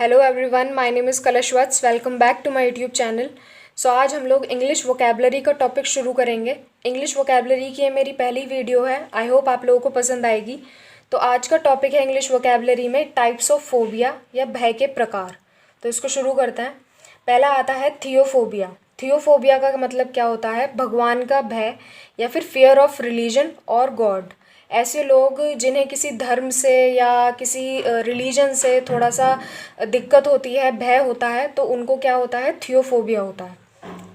Hello everyone, my name is Kalash Vats. Welcome back to my YouTube channel. आज हम लोग English vocabulary का topic शुरू करेंगे। इंग्लिश वोकेबलरी की ये मेरी पहली वीडियो है। आई होप आप लोगों को पसंद आएगी। तो आज का टॉपिक है इंग्लिश वोकेबलरी में टाइप्स ऑफ फोबिया या भय के प्रकार। तो इसको शुरू करते हैं। पहला आता है थियोफोबिया। थियोफोबिया का मतलब क्या होता है? भगवान का भय या फिर फियर ऑफ रिलीजन और गॉड। ऐसे लोग जिन्हें किसी धर्म से या किसी रिलीजन से थोड़ा सा दिक्कत होती है, भय होता है, तो उनको क्या होता है? थियोफोबिया होता है।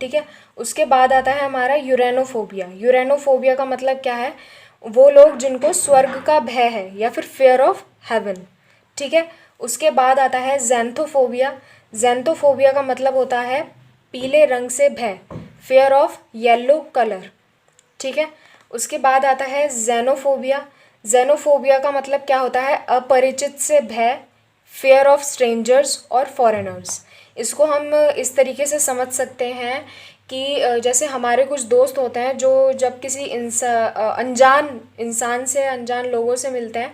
ठीक है। उसके बाद आता है हमारा यूरेनोफोबिया। यूरेनोफोबिया का मतलब क्या है? वो लोग जिनको स्वर्ग का भय है या फिर फियर ऑफ हेवन। ठीक है। उसके बाद आता है ज़ैंथोफोबिया। ज़ैंथोफोबिया का मतलब होता है पीले रंग से भय, फियर ऑफ येलो कलर। ठीक है। उसके बाद आता है ज़ेनोफोबिया। ज़ेनोफोबिया का मतलब क्या होता है? अपरिचित से भय, फियर ऑफ स्ट्रेंजर्स और फॉरेनर्स। इसको हम इस तरीके से समझ सकते हैं कि जैसे हमारे कुछ दोस्त होते हैं जो जब किसी अनजान इंसान से, अनजान लोगों से मिलते हैं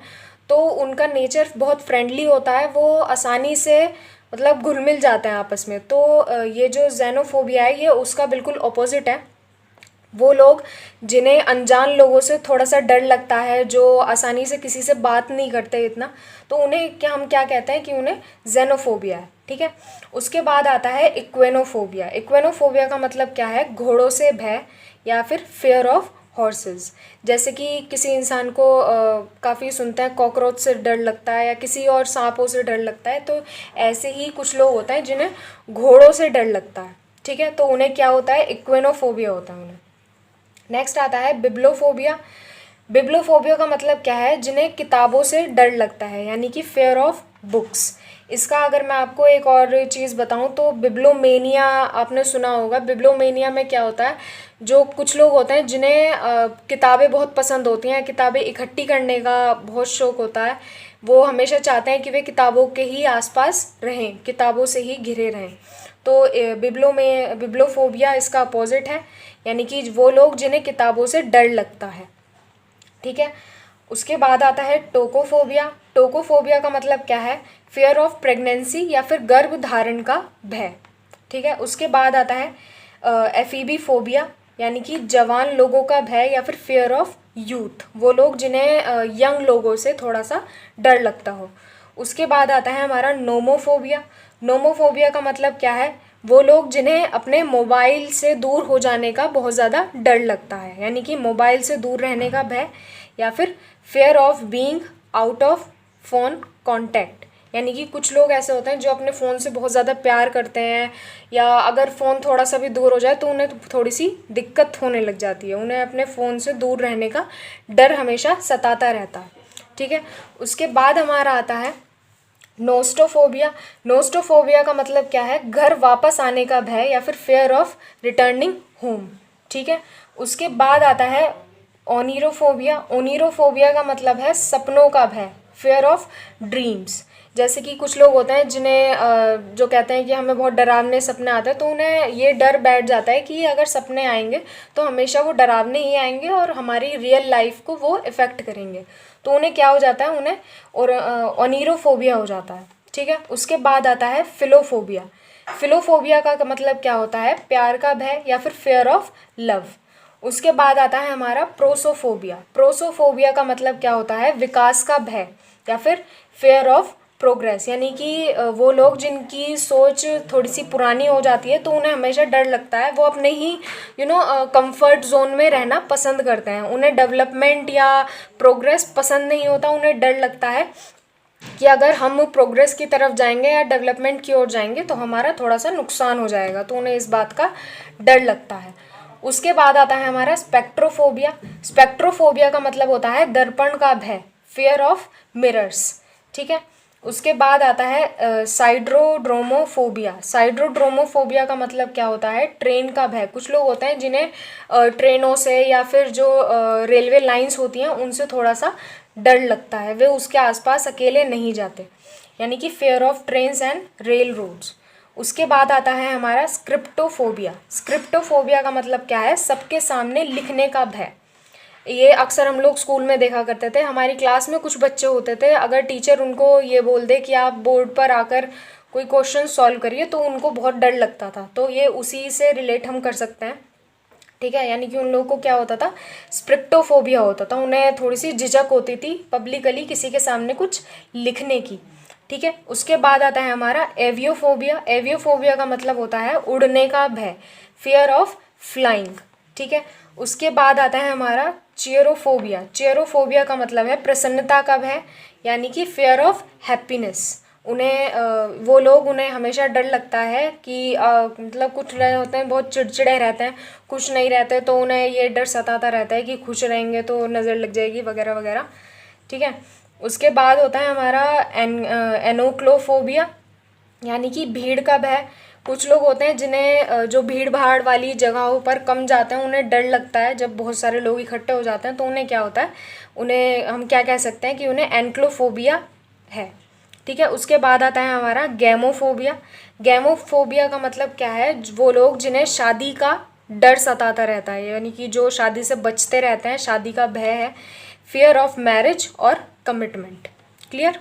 तो उनका नेचर बहुत फ्रेंडली होता है, वो आसानी से मतलब घुल मिल जाते हैं आपस में। तो ये जो ज़ेनोफोबिया है ये उसका बिल्कुल अपोजिट है। वो लोग जिन्हें अनजान लोगों से थोड़ा सा डर लगता है, जो आसानी से किसी से बात नहीं करते इतना, तो उन्हें हम क्या कहते हैं कि उन्हें ज़ेनोफोबिया है। ठीक है। उसके बाद आता है इक्वेनोफोबिया। इक्वेनोफोबिया का मतलब क्या है? घोड़ों से भय या फिर फियर ऑफ हॉर्सेस। जैसे कि किसी इंसान को काफ़ी सुनते हैं कॉकरोच से डर लगता है या किसी और सांपों से डर लगता है, तो ऐसे ही कुछ लोग होते हैं जिन्हें घोड़ों से डर लगता है। ठीक है। तो उन्हें क्या होता है? इक्वेनोफोबिया होता है उन्हें। नेक्स्ट आता है बिब्लोफोबिया। बिब्लोफोबिया का मतलब क्या है? जिन्हें किताबों से डर लगता है, यानी कि फेयर ऑफ बुक्स। इसका अगर मैं आपको एक और चीज़ बताऊं तो बिब्लोमेनिया आपने सुना होगा। बिब्लोमेनिया में क्या होता है? जो कुछ लोग होते हैं जिन्हें किताबें बहुत पसंद होती हैं, किताबें इकट्ठी करने का बहुत शौक होता है, वो हमेशा चाहते हैं कि वे किताबों के ही आसपास रहें, किताबों से ही घिरे रहें। तो बिब्लोफोबिया इसका अपोजिट है, यानी कि वो लोग जिन्हें किताबों से डर लगता है। ठीक है। उसके बाद आता है टोकोफोबिया। टोकोफोबिया का मतलब क्या है? फियर ऑफ प्रेगनेंसी या फिर गर्भ धारण का भय। ठीक है। उसके बाद आता है एफीबीफोबिया, यानी कि जवान लोगों का भय या फिर फियर ऑफ यूथ। वो लोग जिन्हें यंग लोगों से थोड़ा सा डर लगता हो। उसके बाद आता है हमारा नोमोफोबिया। नोमोफोबिया का मतलब क्या है? वो लोग जिन्हें अपने मोबाइल से दूर हो जाने का बहुत ज़्यादा डर लगता है, यानी कि मोबाइल से दूर रहने का भय या फिर fair of being out of phone contact. यानी कि कुछ लोग ऐसे होते हैं जो अपने फ़ोन से बहुत ज़्यादा प्यार करते हैं, या अगर फ़ोन थोड़ा सा भी दूर हो जाए तो उन्हें थोड़ी सी दिक्कत होने लग जाती है, उन्हें अपने फ़ोन से दूर रहने का डर हमेशा सताता रहता है। ठीक है। उसके बाद हमारा आता है नोस्टोफोबिया। नोस्टोफोबिया का मतलब क्या है? घर वापस आने का भय या फिर फेयर ऑफ रिटर्निंग होम। ठीक है। उसके बाद आता है ओनिरोफोबिया। ओनिरोफोबिया का मतलब है सपनों का भय, फेयर ऑफ ड्रीम्स। जैसे कि कुछ लोग होते हैं जिन्हें जो कहते हैं कि हमें बहुत डरावने सपने आते हैं, तो उन्हें ये डर बैठ जाता है कि अगर सपने आएंगे तो हमेशा वो डरावने ही आएंगे और हमारी रियल लाइफ को वो इफ़ेक्ट करेंगे। तो उन्हें क्या हो जाता है? उन्हें और ओनिरोफोबिया हो जाता है। ठीक है। उसके बाद आता है फिलोफोबिया। फिलोफोबिया का मतलब क्या होता है? प्यार का भय या फिर फेयर ऑफ लव। उसके बाद आता है हमारा प्रोसोफोबिया। प्रोसोफोबिया का मतलब क्या होता है? विकास का भय या फिर फेयर ऑफ प्रोग्रेस। यानी कि वो लोग जिनकी सोच थोड़ी सी पुरानी हो जाती है तो उन्हें हमेशा डर लगता है, वो अपने ही कंफर्ट जोन में रहना पसंद करते हैं, उन्हें डेवलपमेंट या प्रोग्रेस पसंद नहीं होता। उन्हें डर लगता है कि अगर हम प्रोग्रेस की तरफ जाएंगे या डेवलपमेंट की ओर जाएंगे तो हमारा थोड़ा सा नुकसान हो जाएगा, तो उन्हें इस बात का डर लगता है। उसके बाद आता है हमारा स्पेक्ट्रोफोबिया। स्पेक्ट्रोफोबिया का मतलब होता है दर्पण का भय, फियर ऑफ मिरर्स। ठीक है। उसके बाद आता है साइड्रोड्रोमोफोबिया। साइड्रोड्रोमोफोबिया का मतलब क्या होता है? ट्रेन का भय। कुछ लोग होते हैं जिन्हें ट्रेनों से या फिर जो रेलवे लाइंस होती हैं उनसे थोड़ा सा डर लगता है, वे उसके आसपास अकेले नहीं जाते, यानी कि fare of trains and rail roads. उसके बाद आता है हमारा स्क्रिप्टोफोबिया। स्क्रिप्टोफोबिया का मतलब क्या है? सबके सामने लिखने का भय। ये अक्सर हम लोग स्कूल में देखा करते थे। हमारी क्लास में कुछ बच्चे होते थे, अगर टीचर उनको ये बोल दे कि आप बोर्ड पर आकर कोई क्वेश्चन सॉल्व करिए तो उनको बहुत डर लगता था, तो ये उसी से रिलेट हम कर सकते हैं, ठीक है। यानी कि उन लोगों को क्या होता था, स्प्रिक्टोफोबिया होता था, उन्हें थोड़ी सी झिझक होती थी पब्लिकली किसी के सामने कुछ लिखने की, ठीक है। उसके बाद आता है हमारा एवियोफोबिया। एवियोफोबिया का मतलब होता है उड़ने का भय, फियर ऑफ फ्लाइंग, ठीक है। उसके बाद आता है हमारा चीयरोफोबिया। चीयरोफोबिया का मतलब है प्रसन्नता का भय, यानी कि फियर ऑफ हैप्पीनेस। वो लोग उन्हें हमेशा डर लगता है कि मतलब कुछ रहे होते हैं बहुत चिड़चिड़े रहते हैं, खुश नहीं रहते, तो उन्हें ये डर सताता रहता है कि खुश रहेंगे तो नज़र लग जाएगी वगैरह वगैरह, ठीक है। उसके बाद होता है हमारा एनोक्लोफोबिया, यानी कि भीड़ का भय। कुछ लोग होते हैं जिन्हें जो भीड़ भाड़ वाली जगहों पर कम जाते हैं उन्हें डर लगता है, जब बहुत सारे लोग इकट्ठे हो जाते हैं तो उन्हें क्या होता है, उन्हें हम क्या कह सकते हैं कि उन्हें एनक्लोफोबिया है, ठीक है। उसके बाद आता है हमारा गैमोफोबिया। गैमोफोबिया का मतलब क्या है, वो लोग जिन्हें शादी का डर सताता रहता है, यानी कि जो शादी से बचते रहते हैं, शादी का भय है, फियर ऑफ मैरिज और कमिटमेंट, क्लियर।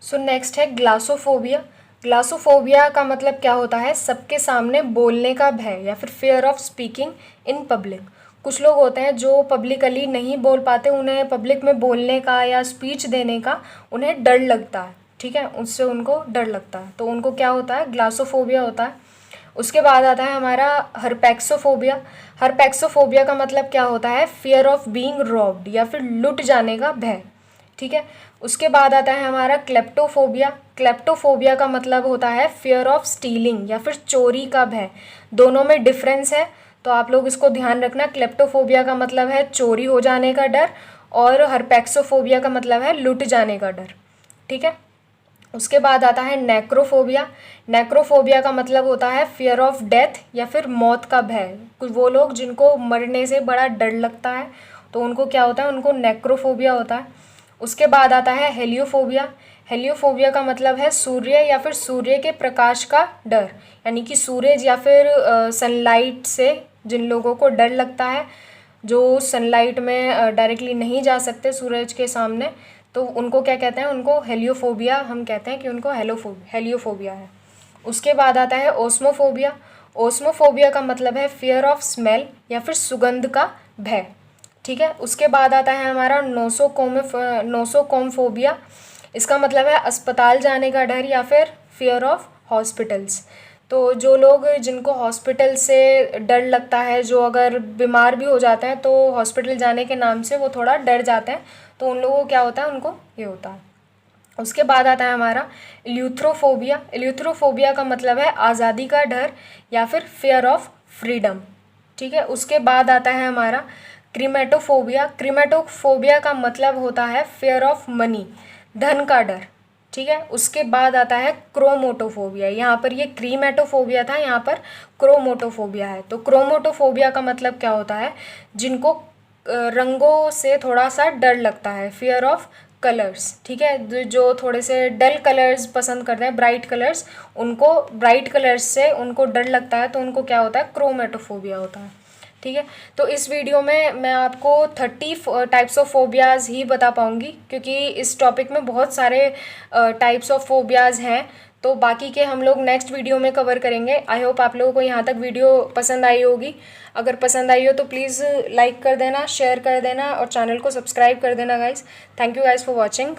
सो नेक्स्ट है ग्लासोफोबिया। ग्लासोफोबिया का मतलब क्या होता है, सबके सामने बोलने का भय या फिर fear of speaking in public. कुछ लोग होते हैं जो पब्लिकली नहीं बोल पाते, उन्हें पब्लिक में बोलने का या स्पीच देने का उन्हें डर लगता है, ठीक है, उससे उनको डर लगता है, तो उनको क्या होता है, ग्लासोफोबिया होता है। उसके बाद आता है हमारा हर्पेक्सोफोबिया। हर्पेक्सोफोबिया का मतलब क्या होता है, फियर ऑफ बीइंग रॉब्ड या फिर लुट जाने का भय, ठीक है। उसके बाद आता है हमारा क्लेप्टोफोबिया। क्लेप्टोफोबिया का मतलब होता है फियर ऑफ स्टीलिंग या फिर चोरी का भय। दोनों में डिफरेंस है, तो आप लोग इसको ध्यान रखना। क्लेप्टोफोबिया का मतलब है चोरी हो जाने का डर और हर्पेक्सोफोबिया का मतलब है लुट जाने का डर, ठीक है। उसके बाद आता है नेक्रोफोबिया। नेक्रोफोबिया का मतलब होता है फियर ऑफ डेथ या फिर मौत का भय। कुछ वो लोग जिनको मरने से बड़ा डर लगता है तो उनको क्या होता है, उनको नेक्रोफोबिया होता है। उसके बाद आता है हेलियोफोबिया। हेलियोफोबिया का मतलब है सूर्य या फिर सूर्य के प्रकाश का डर, यानी कि सूरज या फिर सनलाइट से जिन लोगों को डर लगता है, जो सनलाइट में डायरेक्टली नहीं जा सकते सूरज के सामने, तो उनको क्या कहते हैं, उनको हेलियोफोबिया हम कहते हैं कि उनको हेलियोफोबिया है। उसके बाद आता है ओस्मोफोबिया। ओस्मोफोबिया का मतलब है फियर ऑफ स्मेल या फिर सुगंध का भय, ठीक है। उसके बाद आता है हमारा नोसोकोमफोबिया। इसका मतलब है अस्पताल जाने का डर या फिर फियर ऑफ हॉस्पिटल्स। तो जो लोग जिनको हॉस्पिटल से डर लगता है, जो अगर बीमार भी हो जाते हैं तो हॉस्पिटल जाने के नाम से वो थोड़ा डर जाते हैं, तो उन लोगों को क्या होता है, उनको ये होता है। उसके बाद आता है हमारा इल्यूथ्रोफोबिया। इल्यूथ्रोफोबिया का मतलब है आज़ादी का डर या फिर फियर ऑफ फ्रीडम, ठीक है। उसके बाद आता है हमारा क्रीमेटोफोबिया। क्रीमेटोफोबिया का मतलब होता है फियर ऑफ मनी, धन का डर, ठीक है। उसके बाद आता है क्रोमोटोफोबिया। यहाँ पर ये क्रीमेटोफोबिया था, यहाँ पर क्रोमोटोफोबिया है। तो क्रोमोटोफोबिया का मतलब क्या होता है, जिनको रंगों से थोड़ा सा डर लगता है, फियर ऑफ कलर्स, ठीक है। जो थोड़े से डल कलर्स पसंद करते हैं, ब्राइट कलर्स, उनको ब्राइट कलर्स से उनको डर लगता है, तो उनको क्या होता है, क्रोमेटोफोबिया होता है, ठीक है। तो इस वीडियो में मैं आपको 30 टाइप्स ऑफ फोबियाज़ ही बता पाऊँगी, क्योंकि इस टॉपिक में बहुत सारे टाइप्स ऑफ फोबियाज़ हैं, तो बाकी के हम लोग नेक्स्ट वीडियो में कवर करेंगे। आई होप आप लोगों को यहाँ तक वीडियो पसंद आई होगी। अगर पसंद आई हो तो प्लीज़ लाइक कर देना, शेयर कर देना और चैनल को सब्सक्राइब कर देना guys. Thank you guys for watching.